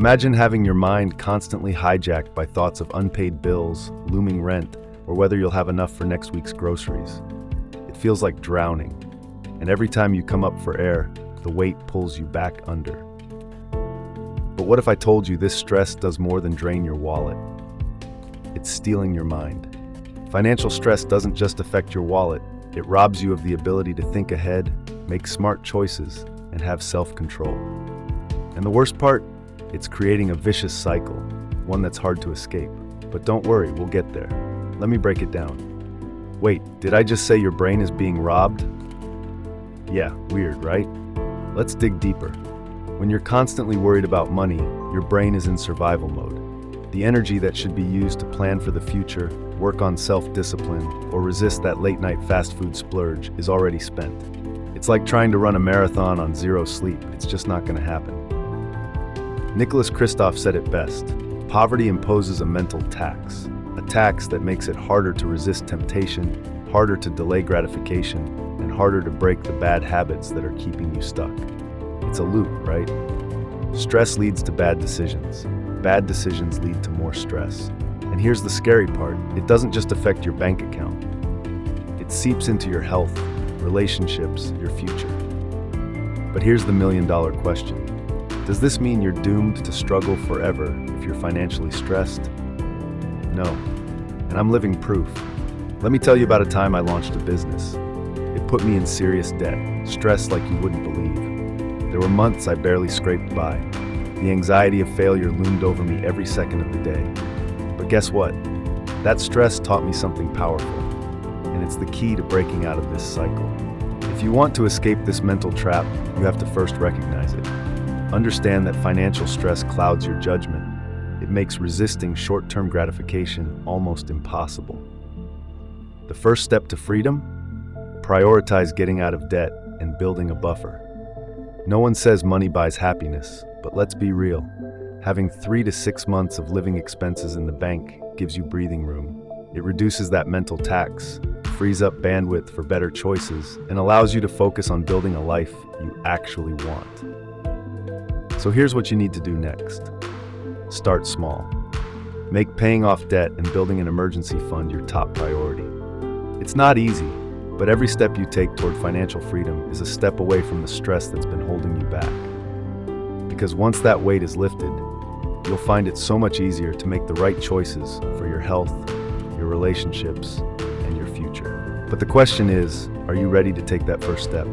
Imagine having your mind constantly hijacked by thoughts of unpaid bills, looming rent, or whether you'll have enough for next week's groceries. It feels like drowning, and every time you come up for air, the weight pulls you back under. But what if I told you this stress does more than drain your wallet? It's stealing your mind. Financial stress doesn't just affect your wallet, it robs you of the ability to think ahead, make smart choices, and have self-control. And the worst part? It's creating a vicious cycle, one that's hard to escape. But don't worry, we'll get there. Let me break it down. Wait, did I just say your brain is being robbed? Yeah, weird, right? Let's dig deeper. When you're constantly worried about money, your brain is in survival mode. The energy that should be used to plan for the future, work on self-discipline, or resist that late-night fast food splurge is already spent. It's like trying to run a marathon on zero sleep. It's just not going to happen. Nicholas Kristof said it best: poverty imposes a mental tax, a tax that makes it harder to resist temptation, harder to delay gratification, and harder to break the bad habits that are keeping you stuck. It's a loop, right? Stress leads to bad decisions. Bad decisions lead to more stress. And here's the scary part: it doesn't just affect your bank account. It seeps into your health, relationships, your future. But here's the million-dollar question. Does this mean you're doomed to struggle forever if you're financially stressed? No, and I'm living proof. Let me tell you about a time I launched a business. It put me in serious debt, stress like you wouldn't believe. There were months I barely scraped by. The anxiety of failure loomed over me every second of the day. But guess what? That stress taught me something powerful, and it's the key to breaking out of this cycle. If you want to escape this mental trap, you have to first recognize it. Understand that financial stress clouds your judgment. It makes resisting short-term gratification almost impossible. The first step to freedom? Prioritize getting out of debt and building a buffer. No one says money buys happiness, but let's be real. Having 3 to 6 months of living expenses in the bank gives you breathing room. It reduces that mental tax, frees up bandwidth for better choices, and allows you to focus on building a life you actually want. So here's what you need to do next. Start small. Make paying off debt and building an emergency fund your top priority. It's not easy, but every step you take toward financial freedom is a step away from the stress that's been holding you back. Because once that weight is lifted, you'll find it so much easier to make the right choices for your health, your relationships, and your future. But the question is, are you ready to take that first step?